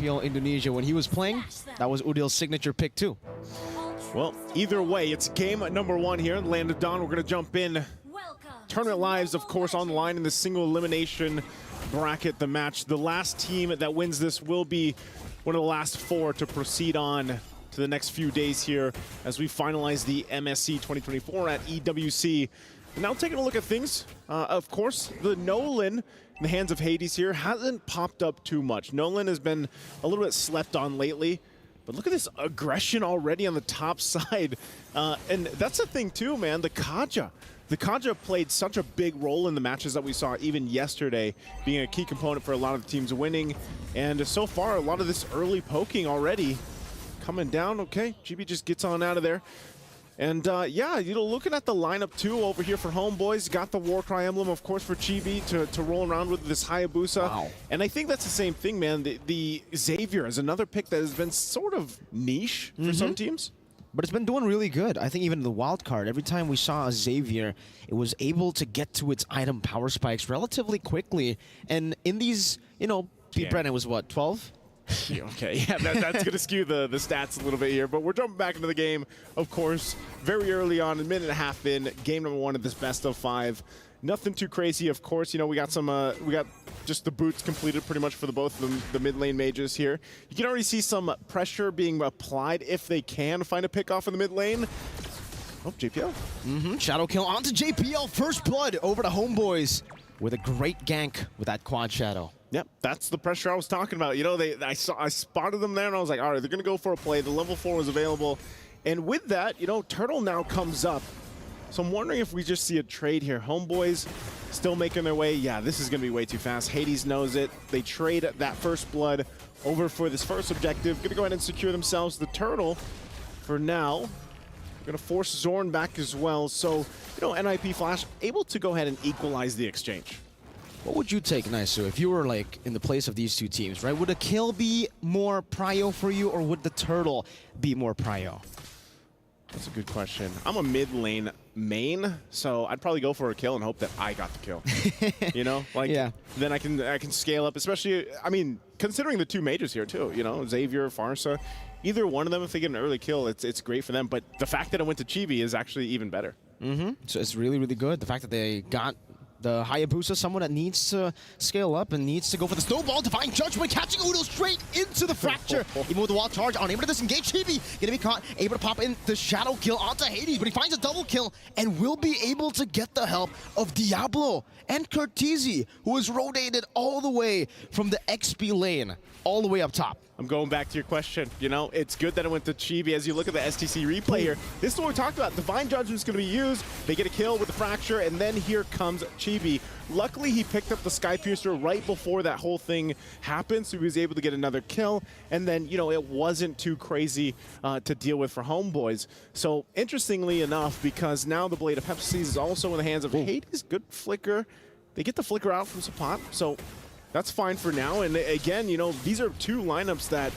IPL Indonesia when he was playing. That was Udil's signature pick too. Well, either way, it's game number 1 here in Land of Dawn. We're going to jump in. Tournament lives, of course, on the line in the single elimination bracket, the match. The last team that wins this will be one of the last 4 to proceed on to the next few days here as we finalize the MSC 2024 at EWC. And now taking a look at things, of course, the Nolan in the hands of Hades here hasn't popped up too much. Nolan has been a little bit slept on lately. But look at this aggression already on the top side. And that's the thing too, man, the Kaja. The Kaja played such a big role in the matches that we saw even yesterday, being a key component for a lot of the teams winning. And so far, a lot of this early poking already coming down. Okay, GB just gets on out of there. And yeah, you know, looking at the lineup too over here for Homeboys, got the Warcry emblem, of course, for Chibi to roll around with this Hayabusa. Wow. And I think that's the same thing, man. The Xavier is another pick that has been sort of niche for some teams. But it's been doing really good. I think even in the wild card, every time we saw a Xavier, it was able to get to its item power spikes relatively quickly. And in these, you know, Pete Brennan was what, 12? Okay, yeah, that's going to skew the stats a little bit here, but we're jumping back into the game, of course, very early on, a minute and a half in, game number 1 of this best of 5. Nothing too crazy, of course. You know, we got some, we got just the boots completed pretty much for both of them, the mid lane mages here. You can already see some pressure being applied if they can find a pick off in the mid lane. Oh, JPL. Shadow kill onto JPL, first blood over to Homeboys with a great gank with that quad shadow. Yep, that's the pressure I was talking about. You know, I spotted them there and I was like, all right, they're going to go for a play. The level 4 was available. And with that, you know, Turtle now comes up. So I'm wondering if we just see a trade here. Homeboys still making their way. Yeah, this is going to be way too fast. Hades knows it. They trade that first blood over for this first objective. Going to go ahead and secure themselves the Turtle for now. Going to force Zorn back as well. So, you know, NIP Flash able to go ahead and equalize the exchange. What would you take, Naisu, if you were like in the place of these two teams, right? Would a kill be more prio for you, or would the Turtle be more prio? That's a good question. I'm a mid lane main, so I'd probably go for a kill and hope that I got the kill. You know, like then I can scale up. Especially, I mean, considering the 2 mages here too. You know, Xavier, Farsa, either one of them, if they get an early kill, it's great for them. But the fact that it went to Chibi is actually even better. So it's really, really good. The fact that they got the Hayabusa, someone that needs to scale up and needs to go for the snowball. Divine Judgment catching Udo straight into the fracture. Even with the wall charge, unable to disengage. Chibi gonna be caught, able to pop in the shadow kill onto Hades, but he finds a double kill and will be able to get the help of Diablo and Curtizi, who is rotated all the way from the XP lane all the way up top. I'm going back to your question. You know, it's good that it went to Chibi. As you look at the STC replay here, this is what we talked about. Divine Judgment's going to be used. They get a kill with the Fracture, and then here comes Chibi. Luckily, he picked up the Sky Piercer right before that whole thing happened, so he was able to get another kill. And then, you know, it wasn't too crazy to deal with for Homeboys. So, interestingly enough, because now the Blade of Hephaestus is also in the hands of Hades, good flicker. They get the flicker out from Sapat, so that's fine for now. And again, you know, these are 2 lineups that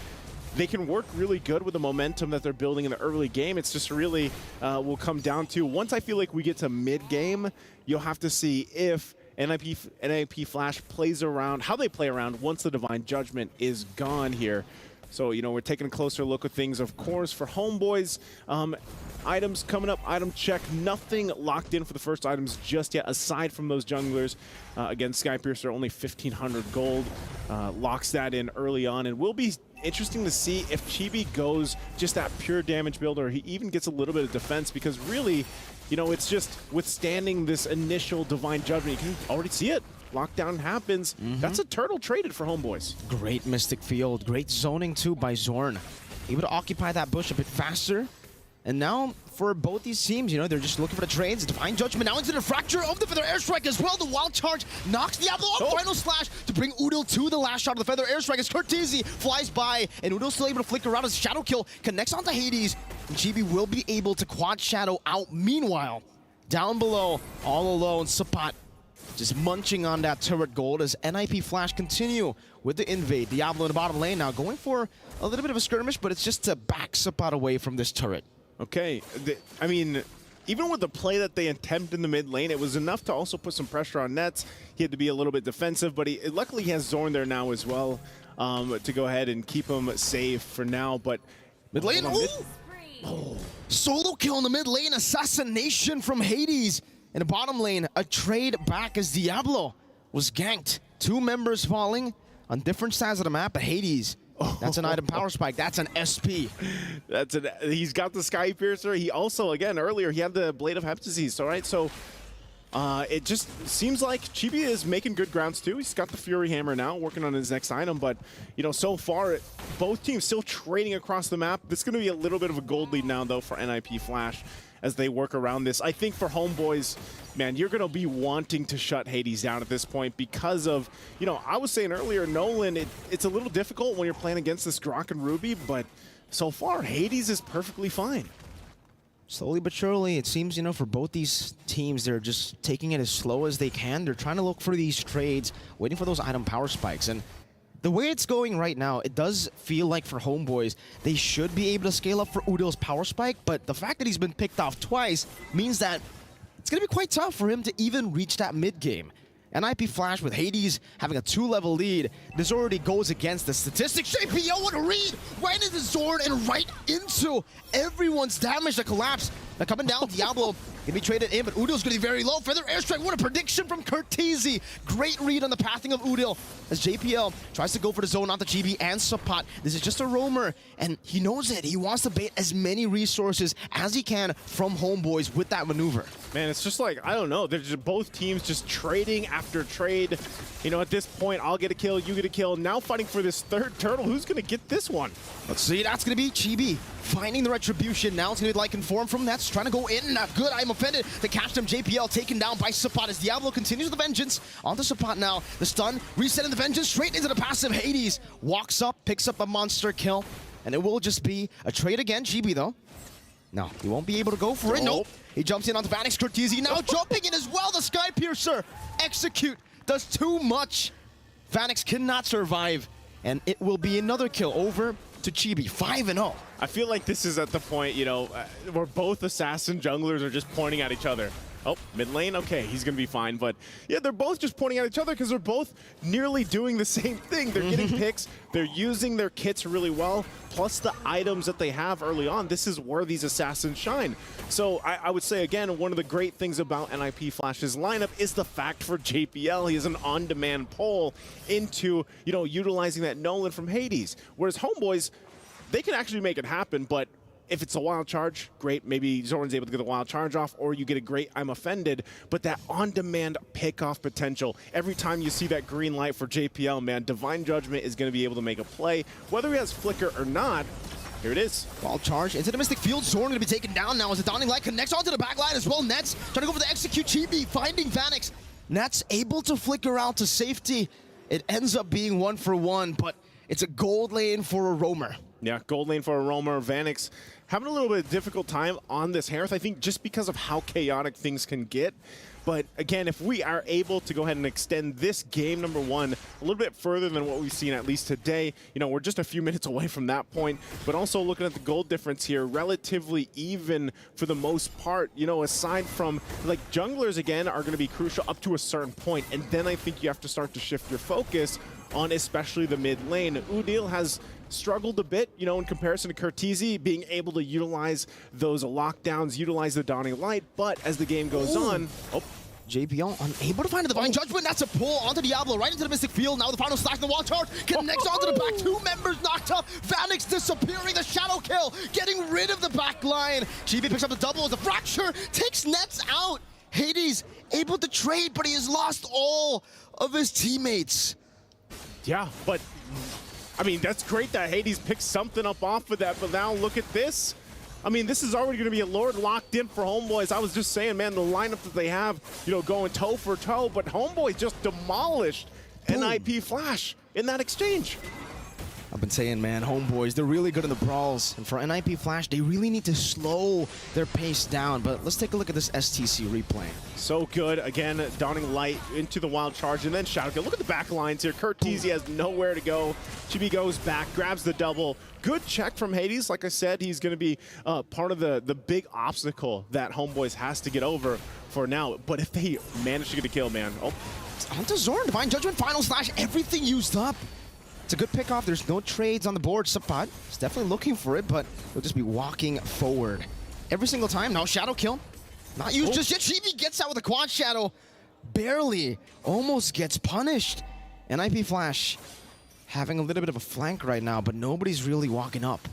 they can work really good with the momentum that they're building in the early game. It's just really will come down to, once I feel like we get to mid-game, you'll have to see if NIP Flash plays around, how they play around once the Divine Judgment is gone here. So, you know, we're taking a closer look at things, of course, for Homeboys. Items coming up, item check. Nothing locked in for the first items just yet, aside from those junglers. Again, Skypiercer, only 1,500 gold. Locks that in early on, and will be interesting to see if Chibi goes just that pure damage build, or he even gets a little bit of defense, because really, you know, it's just withstanding this initial Divine Judgment. You can already see it. Lockdown happens. That's a Turtle traded for Homeboys. Great Mystic Field. Great zoning, too, by Zorn. Able to occupy that bush a bit faster. And now, for both these teams, you know, they're just looking for the trades. Divine Judgment now into the Fracture of the Feather Airstrike as well. The Wild Charge knocks Diablo off. Final Slash to bring Udil to the last shot of the Feather Airstrike as Curtizi flies by. And Udil's still able to flicker around as Shadow Kill connects onto Hades. And Chibi will be able to quad Shadow out. Meanwhile, down below, all alone, Sapat just munching on that turret gold as NIP Flash continue with the invade. Diablo in the bottom lane now going for a little bit of a skirmish, but it's just to back Sapat away from this turret. Okay, I mean, even with the play that they attempted in the mid lane, it was enough to also put some pressure on Nets. He had to be a little bit defensive, but luckily he has Zorn there now as well. to go ahead and keep him safe for now. But mid lane, solo kill in the mid lane, assassination from Hades. In the bottom lane, a trade back as Diablo was ganked. 2 members falling on different sides of the map, but Hades, that's an item power spike. That's an SP. He's got the Sky Piercer. He also, again, earlier, he had the Blade of Hephaestus, all right? So it just seems like Chibi is making good grounds too. He's got the Fury Hammer now, working on his next item. But, you know, so far, both teams still trading across the map. This is going to be a little bit of a gold lead now, though, for NIP Flash as they work around this. I think for Homeboys, man, you're going to be wanting to shut Hades down at this point because of, you know, I was saying earlier, Nolan, it's a little difficult when you're playing against this Grok and Ruby, but so far, Hades is perfectly fine. Slowly but surely, it seems, you know, for both these teams, they're just taking it as slow as they can. They're trying to look for these trades, waiting for those item power spikes. And the way it's going right now, it does feel like for Homeboys, they should be able to scale up for Udil's power spike, but the fact that he's been picked off twice means that it's going to be quite tough for him to even reach that mid game. NIP Flash with Hades having a 2-level lead. This already goes against the statistics. JPO, what a read! Right into Zorn and right into everyone's damage to collapse. Now coming down, Diablo can be traded in, but Udil's going to be very low. Feather Airstrike, what a prediction from Curtizi. Great read on the pathing of Udil as JPL tries to go for the zone onto GB and Sapat. This is just a roamer, and he knows it. He wants to bait as many resources as he can from Homeboys with that maneuver. Man, it's just like, I don't know, they're just both teams just trading after trade. You know, at this point, I'll get a kill, you get a kill. Now fighting for this third turtle. Who's going to get this one? Let's see, that's going to be Chibi finding the retribution. Now it's going to be like inform from Nets, trying to go in. Not good, I'm offended to catch them. JPL taken down by Sapat as Diablo continues the vengeance. Onto Sapat now. The stun, resetting the vengeance straight into the passive. Hades walks up, picks up a monster kill, and it will just be a trade again. Chibi though. No, he won't be able to go for it. Nope. He jumps in onto Vanix. Curtizi now jumping in as well. The Sky Piercer execute does too much. Vanix cannot survive, and it will be another kill over to Chibi. 5-0. I feel like this is at the point, you know, where both assassin junglers are just pointing at each other. Oh, mid lane, okay, he's gonna be fine. But yeah, they're both just pointing at each other because they're both nearly doing the same thing. They're getting picks, they're using their kits really well, plus the items that they have early on. This is where these assassins shine. So I would say, again, one of the great things about NIP Flash's lineup is the fact for JPL, he has an on-demand pull into, you know, utilizing that Nolan from Hades. Whereas Homeboys, they can actually make it happen, but if it's a wild charge, great. Maybe Zorn's able to get the wild charge off, or you get a great I'm offended. But that on-demand pick-off potential, every time you see that green light for JPL, man, Divine Judgment is going to be able to make a play. Whether he has Flicker or not, here it is. Wild charge into the Mystic Field. Zorn going to be taken down now as the Dawning Light connects onto the back line as well. Nets trying to go for the execute. Chibi finding Vanix. Nets able to flicker out to safety. It ends up being 1-for-1, but it's a gold lane for a roamer. Yeah, gold lane for a roamer. Vanix having a little bit of difficult time on this Hearth, I think, just because of how chaotic things can get. But again, if we are able to go ahead and extend this game number 1 a little bit further than what we've seen at least today, you know, we're just a few minutes away from that point. But also looking at the gold difference here, relatively even for the most part, you know, aside from, like, junglers, again, are going to be crucial up to a certain point. And then I think you have to start to shift your focus on especially the mid lane. Udil has struggled a bit, you know, in comparison to Curtizi, being able to utilize those lockdowns, utilize the Dawning Light, but as the game goes on, JPL unable to find a Divine Judgment. That's a pull onto Diablo, right into the Mystic Field. Now the final slash, the wall charge connects onto the back. 2 members knocked up. Vanix disappearing, the shadow kill, getting rid of the back line. GB picks up the double as the fracture, takes Nets out. Hades able to trade, but he has lost all of his teammates. Yeah, but I mean, that's great that Hades picked something up off of that, but now look at this. I mean, this is already going to be a Lord locked in for Homeboys. I was just saying, man, the lineup that they have, you know, going toe for toe, but Homeboys just demolished NIP Flash in that exchange. I've been saying, man, Homeboys, they're really good in the brawls. And for NIP Flash, they really need to slow their pace down. But let's take a look at this STC replay. So good. Again, Dawning Light into the wild charge and then Shadow kill. Look at the back lines here. Curtizi has nowhere to go. Chibi goes back, grabs the double. Good check from Hades. Like I said, he's going to be part of the big obstacle that Homeboys has to get over for now. But if they manage to get a kill, man. Oh, onto Zorn. Divine Judgment, final slash, everything used up. It's a good pick-off. There's no trades on the board. Sapat is definitely looking for it, but he'll just be walking forward every single time. Now shadow kill. Not used just yet. Chibi gets out with a quad shadow. Barely. Almost gets punished. NIP Flash having a little bit of a flank right now, but nobody's really walking up.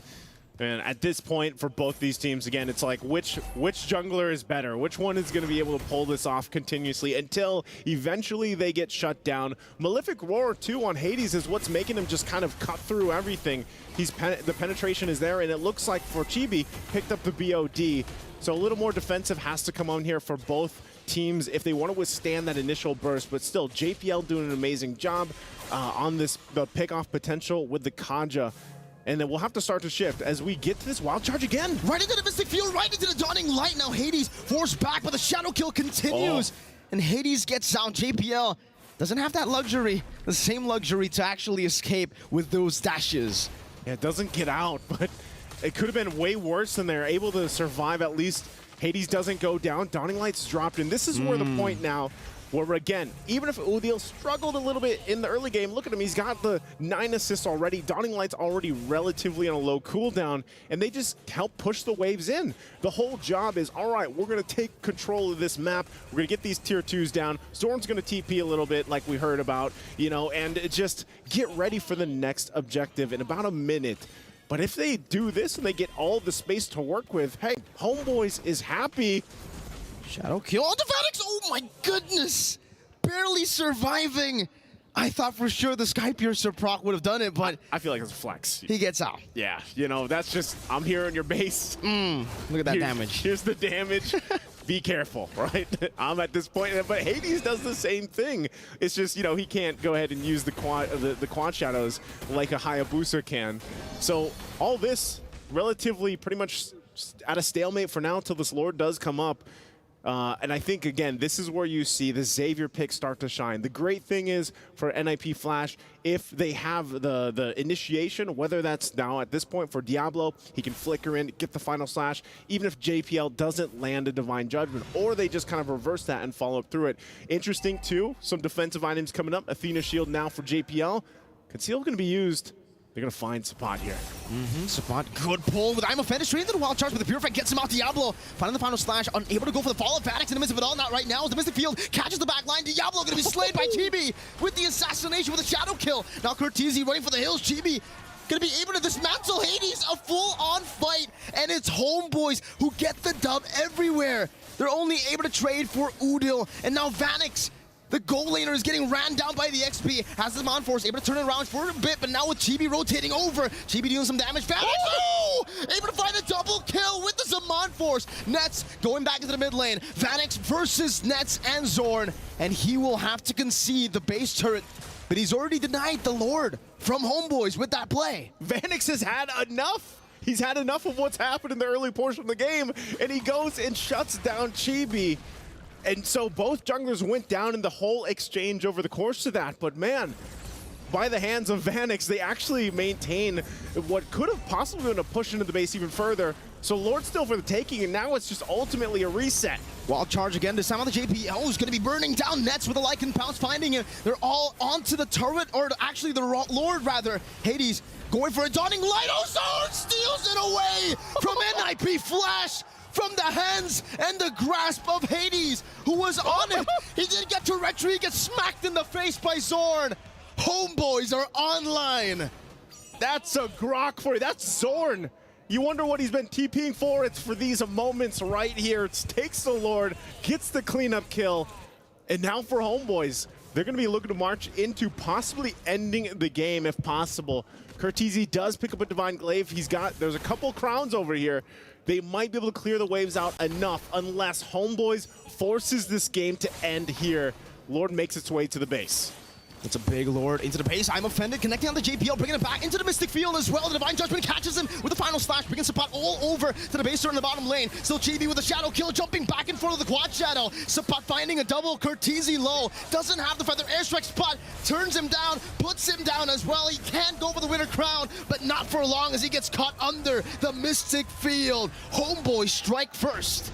And at this point, for both these teams, again, it's like which jungler is better? Which one is going to be able to pull this off continuously until eventually they get shut down? Malefic Roar, too, on Hades is what's making him just kind of cut through everything. The penetration is there, and it looks like for Chibi, picked up the BOD. So a little more defensive has to come on here for both teams if they want to withstand that initial burst. But still, JPL doing an amazing job on the pick-off potential with the Kaja. And then we'll have to start to shift as we get to this wild charge again. Right into the Mystic Field, right into the Dawning Light. Now Hades forced back, but the shadow kill continues. And Hades gets out. JPL doesn't have that luxury, the same luxury to actually escape with those dashes. Yeah, it doesn't get out, but it could have been way worse, and they're able to survive at least. Hades doesn't go down. Dawning Light's dropped, and this is where the point now where, again, even if Udil struggled a little bit in the early game, look at him, he's got the 9 assists already. Dawning Light's already relatively on a low cooldown, and they just help push the waves in. The whole job is, all right, we're going to take control of this map. We're going to get these tier 2s down. Zorn's going to TP a little bit like we heard about, you know, and just get ready for the next objective in about a minute. But if they do this and they get all the space to work with, hey, Homeboys is happy. Shadow kill. Oh, the Vanix! Oh my goodness! Barely surviving. I thought for sure the Sky Piercer proc would have done it, but I feel like it's a flex. He gets out. Yeah, you know, that's just, I'm here on your base. Look at that damage. Here's the damage. Be careful, right? I'm at this point, but Hades does the same thing. It's just, you know, he can't go ahead and use the quad shadows like a Hayabusa can. So all this relatively pretty much at a stalemate for now until this Lord does come up. And I think, again, this is where you see the Xavier pick start to shine. The great thing is for NIP Flash, if they have the initiation, whether that's now at this point for Diablo, he can flicker in, get the final slash, even if JPL doesn't land a Divine Judgment, or they just kind of reverse that and follow up through it. Interesting, too, some defensive items coming up. Athena Shield now for JPL. Conceal going to be used. They're going to find Sapat here. Sapat, good pull with I'm offended straight into the wild charge, but the Purify gets him out. Diablo finding the final slash, unable to go for the follow-up. Vanix in the midst of it all, not right now. The Mystic Field catches the back line. Diablo going to be slayed by Chibi with the assassination with a shadow kill. Now Cortese running for the hills. Chibi going to be able to dismantle Hades. A full-on fight, and it's Homeboys who get the dub everywhere. They're only able to trade for Udil, and now Vanix, the goal laner, is getting ran down by the XP. Has the Mon Force able to turn it around for a bit, but now with Chibi rotating over, Chibi doing some damage. Vanix, able to find a double kill with the Zaman Force. Nets going back into the mid lane. Vanix versus Nets and Zorn, and he will have to concede the base turret, but he's already denied the Lord from Homeboys with that play. Vanix has had enough. He's had enough of what's happened in the early portion of the game, and he goes and shuts down Chibi. And so both junglers went down in the whole exchange over the course of that. But man, by the hands of Vanix, they actually maintain what could have possibly been a push into the base even further. So Lord's still for the taking, and now it's just ultimately a reset. Wild charge again. This time on the JPL is going to be burning down Nets with a Lycan Pounce, finding it. They're all onto the turret, or actually the Lord rather. Hades going for a Dawning Light. Oh, Zorn steals it away from NIP Flash. From the hands and the grasp of Hades, who was on it. He didn't get to retreat, he gets smacked in the face by Zorn. Homeboys are online. That's a grok for you. That's Zorn. You wonder what he's been TPing for? It's for these moments right here. It takes the Lord, gets the cleanup kill, and now for Homeboys, they're going to be looking to march into possibly ending the game if possible. Cortese does pick up a Divine Glaive. There's a couple crowns over here. They might be able to clear the waves out enough unless Homeboys forces this game to end here. Lord makes its way to the base. It's a big Lord into the base. I'm offended, connecting on the JPL, bringing it back into the Mystic Field as well. The Divine Judgment catches him with the final slash, bringing Sapat all over to the base turret in the bottom lane. Still Chibi with a shadow kill, jumping back in front of the quad shadow. Sapat finding a double, Cortese low. Doesn't have the feather airstrike. Spot turns him down, puts him down as well. He can go for the winner crown, but not for long as he gets caught under the Mystic Field. Homeboys strike first.